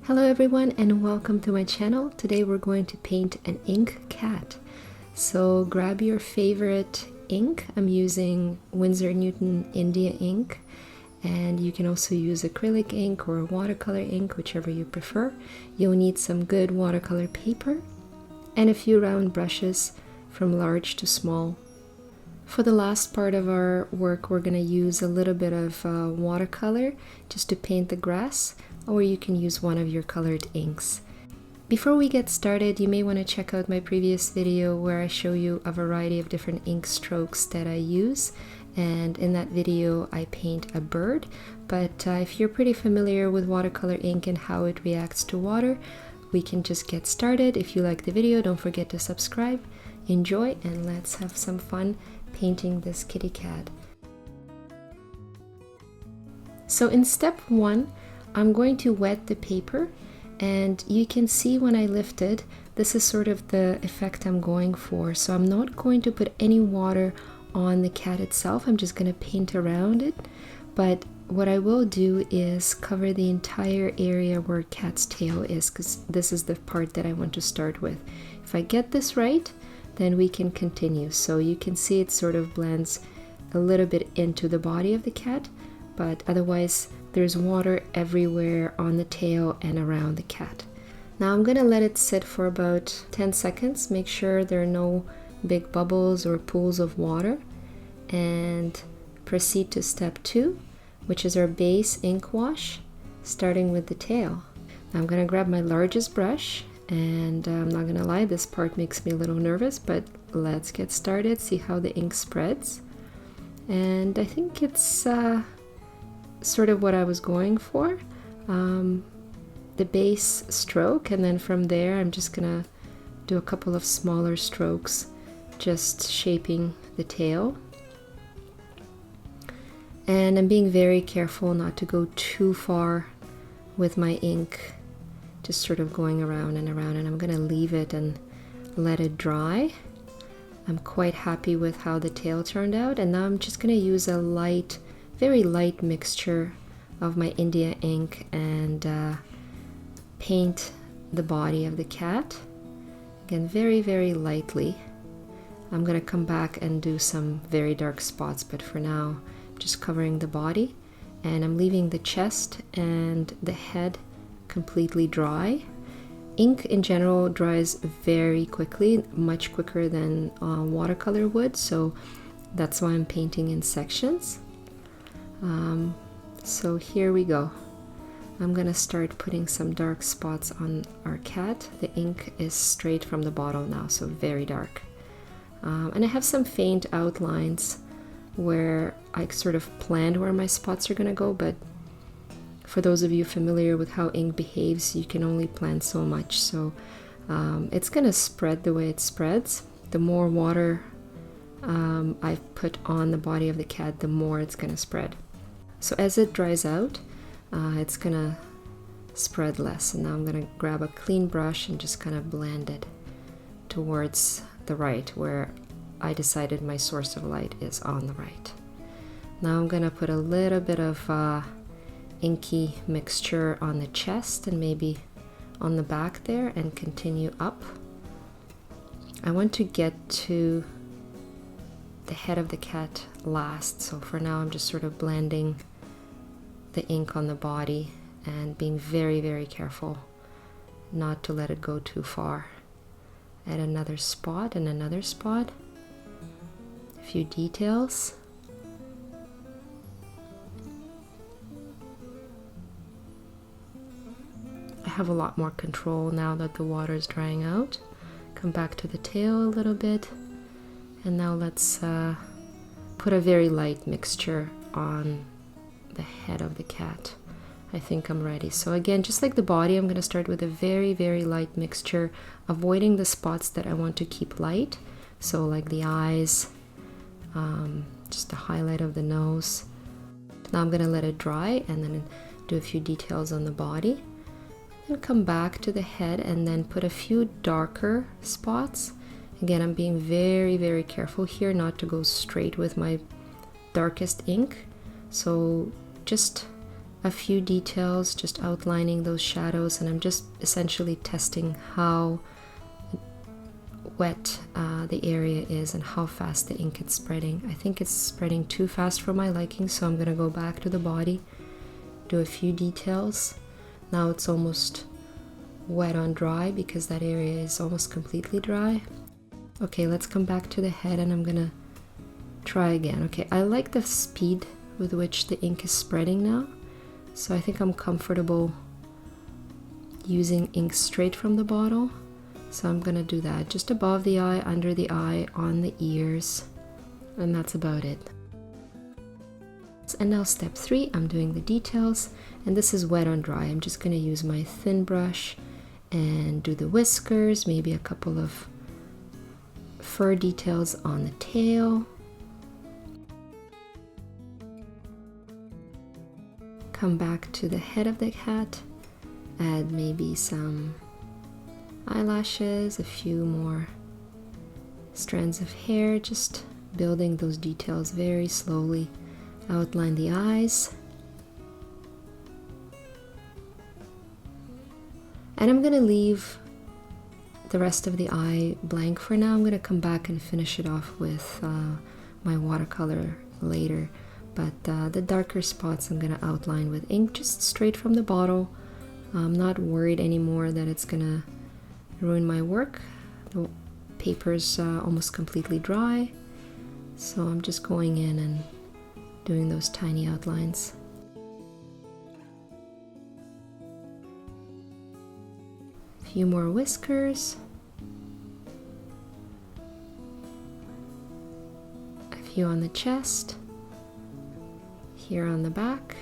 Hello everyone and welcome to my channel. Today we're going to paint an ink cat. So grab your favorite ink. I'm using Winsor Newton India ink, and you can also use acrylic ink or watercolor ink, whichever you prefer. You'll need some good watercolor paper and a few round brushes from large to small. For the last part of our work, we're going to use a little bit of watercolor just to paint the grass, or you can use one of your colored inks. Before we get started, you may want to check out my previous video where I show you a variety of different ink strokes that I use, and in that video I paint a bird. But if you're pretty familiar with watercolor ink and how it reacts to water, we can just get started. If you like the video, don't forget to subscribe. Enjoy, and let's have some fun painting this kitty cat. So in step 1, I'm going to wet the paper, and you can see when I lift it, this is sort of the effect I'm going for. So I'm not going to put any water on the cat itself, I'm just going to paint around it. But what I will do is cover the entire area where cat's tail is, because this is the part that I want to start with. If I get this right, then we can continue. So you can see it sort of blends a little bit into the body of the cat, but otherwise there's water everywhere on the tail and around the cat. Now I'm gonna let it sit for about 10 seconds, make sure there are no big bubbles or pools of water, and proceed to step 2, which is our base ink wash, starting with the tail. Now I'm gonna grab my largest brush, and I'm not gonna lie, this part makes me a little nervous, but let's get started, see how the ink spreads. And I think it's sort of what I was going for, the base stroke, and then from there I'm just gonna do a couple of smaller strokes, just shaping the tail. And I'm being very careful not to go too far with my ink, just sort of going around and around, and I'm gonna leave it and let it dry. I'm quite happy with how the tail turned out, and now I'm just gonna use a light, very light mixture of my India ink and paint the body of the cat. Again, very lightly. I'm gonna come back and do some very dark spots, but for now just covering the body, and I'm leaving the chest and the head completely dry. Ink in general dries very quickly, much quicker than watercolor would, so that's why I'm painting in sections. So here we go. I'm gonna start putting some dark spots on our cat. The ink is straight from the bottle now, so very dark. And I have some faint outlines where I sort of planned where my spots are gonna go, but for those of you familiar with how ink behaves, you can only plan so much. So it's gonna spread the way it spreads. The more water I put on the body of the cat, the more it's gonna spread. So as it dries out, it's gonna spread less. And now I'm gonna grab a clean brush and just kind of blend it towards the right, where I decided my source of light is on the right. Now I'm gonna put a little bit of inky mixture on the chest and maybe on the back there, and continue up. I want to get to the head of the cat last, so for now I'm just sort of blending the ink on the body and being very careful not to let it go too far. Add another spot and another spot, a few details. I have a lot more control now that the water is drying out. Come back to the tail a little bit, and now let's put a very light mixture on the head of the cat. I think I'm ready. So again, just like the body, I'm going to start with a very light mixture, avoiding the spots that I want to keep light. So like the eyes, just the highlight of the nose. Now I'm going to let it dry and then do a few details on the body. And come back to the head and then put a few darker spots. Again, I'm being very careful here not to go straight with my darkest ink. So just a few details, just outlining those shadows, and I'm just essentially testing how wet the area is and how fast the ink is spreading. I think it's spreading too fast for my liking, so I'm gonna go back to the body, do a few details. Now it's almost wet on dry because that area is almost completely dry. Okay, let's come back to the head and I'm gonna try again. Okay, I like the speed with which the ink is spreading now, so I think I'm comfortable using ink straight from the bottle. So I'm gonna do that just above the eye, under the eye, on the ears, and that's about it. And now step 3, I'm doing the details, and this is wet on dry. I'm just gonna use my thin brush and do the whiskers, maybe a couple of fur details on the tail. Come back to the head of the cat, add maybe some eyelashes, a few more strands of hair, just building those details very slowly. Outline the eyes. And I'm going to leave the rest of the eye blank for now. I'm going to come back and finish it off with my watercolor later. But the darker spots I'm going to outline with ink just straight from the bottle. I'm not worried anymore that it's going to ruin my work. The paper's almost completely dry, so I'm just going in and doing those tiny outlines. A few more whiskers, a few on the chest, here on the back.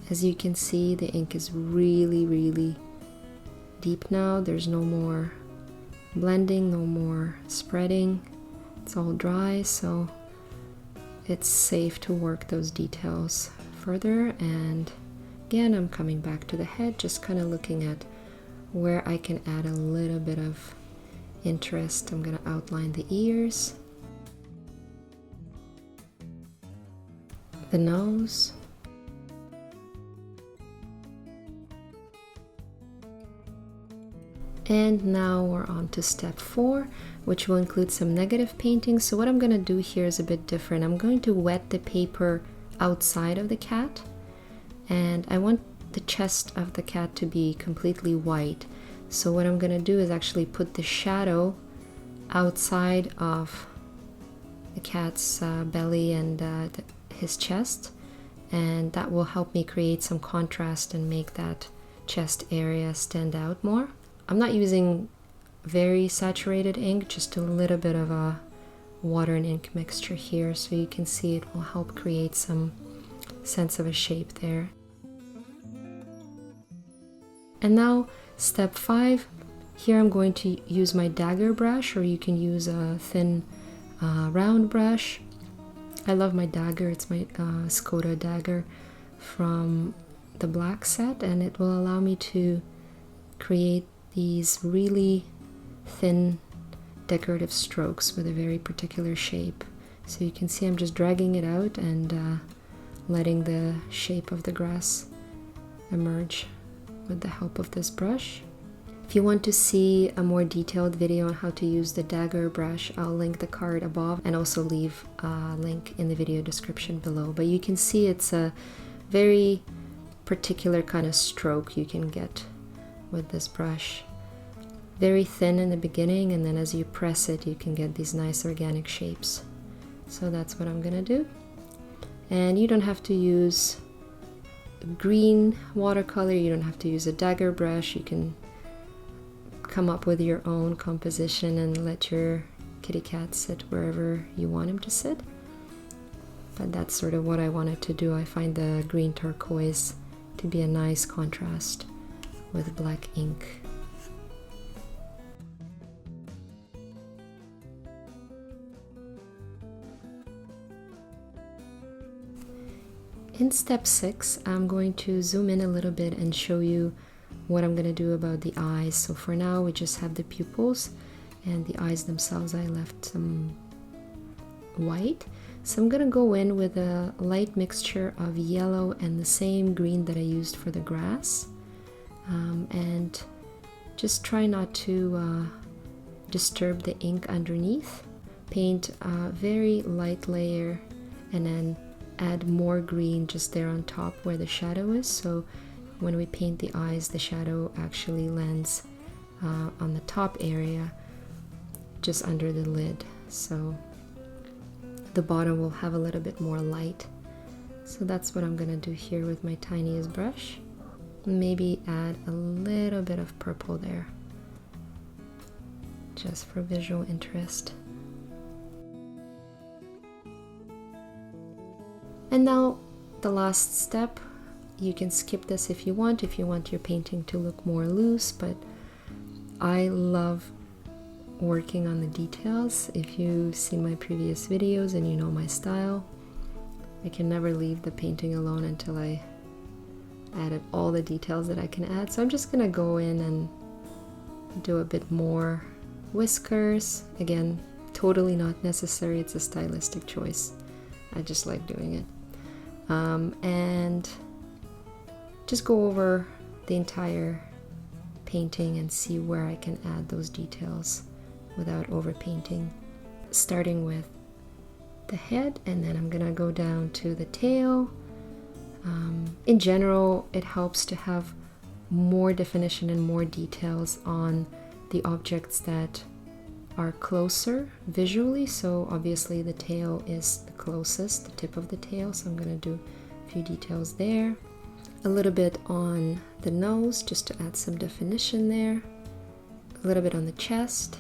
As you can see, the ink is really deep now. There's no more blending, no more spreading. It's all dry, so it's safe to work those details further. And again, I'm coming back to the head, just kind of looking at where I can add a little bit of interest. I'm going to outline the ears, the nose, and now we're on to step 4, which will include some negative painting. So what I'm going to do here is a bit different. I'm going to wet the paper outside of the cat, and I want the chest of the cat to be completely white. So what I'm going to do is actually put the shadow outside of the cat's belly and his chest, and that will help me create some contrast and make that chest area stand out more. I'm not using very saturated ink, just a little bit of a water and ink mixture here, so you can see it will help create some sense of a shape there. And now step 5, here I'm going to use my dagger brush, or you can use a thin round brush. I love my dagger, it's my Escoda dagger from the black set, and it will allow me to create these really thin decorative strokes with a very particular shape. So you can see I'm just dragging it out and letting the shape of the grass emerge with the help of this brush. If you want to see a more detailed video on how to use the dagger brush, I'll link the card above and also leave a link in the video description below. But you can see it's a very particular kind of stroke you can get with this brush. Very thin in the beginning, and then as you press it you can get these nice organic shapes. So that's what I'm gonna do. And you don't have to use green watercolor, you don't have to use a dagger brush. You can come up with your own composition and let your kitty cat sit wherever you want him to sit. But that's sort of what I wanted to do. I find the green turquoise to be a nice contrast with black ink. In step 6, I'm going to zoom in a little bit and show you what I'm going to do about the eyes. So for now we just have the pupils, and the eyes themselves I left some white. So I'm gonna go in with a light mixture of yellow and the same green that I used for the grass, and just try not to disturb the ink underneath. Paint a very light layer and then add more green just there on top where the shadow is, so when we paint the eyes, the shadow actually lands on the top area just under the lid, so the bottom will have a little bit more light. So that's what I'm gonna do here with my tiniest brush. Maybe add a little bit of purple there, just for visual interest. And now the last step, you can skip this if you want your painting to look more loose, but I love working on the details. If you've seen my previous videos and you know my style, I can never leave the painting alone until I added all the details that I can add. So I'm just gonna go in and do a bit more whiskers. Again, totally not necessary, it's a stylistic choice. I just like doing it. And just go over the entire painting and see where I can add those details without overpainting. Starting with the head, and then I'm gonna go down to the tail. In general, it helps to have more definition and more details on the objects that are closer visually. So obviously the tail is the closest, the tip of the tail, so I'm going to do a few details there. A little bit on the nose just to add some definition there. A little bit on the chest.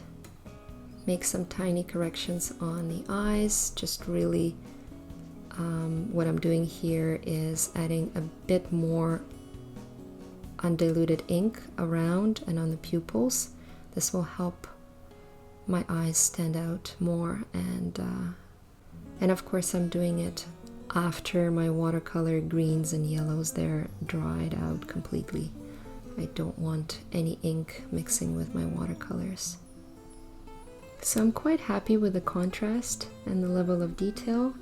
Make some tiny corrections on the eyes. Just really what I'm doing here is adding a bit more undiluted ink around and on the pupils. This will help my eyes stand out more, and of course I'm doing it after my watercolor greens and yellows, they're dried out completely. I don't want any ink mixing with my watercolors. So I'm quite happy with the contrast and the level of detail.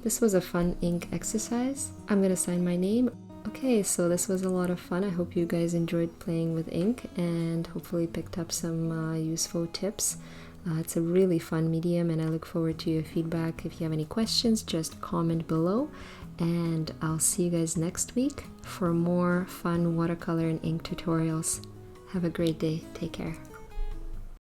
This was a fun ink exercise. I'm gonna sign my name. Okay, so this was a lot of fun. I hope you guys enjoyed playing with ink and hopefully picked up some useful tips. It's a really fun medium, and I look forward to your feedback. If you have any questions, just comment below, and I'll see you guys next week for more fun watercolor and ink tutorials. Have a great day. Take care.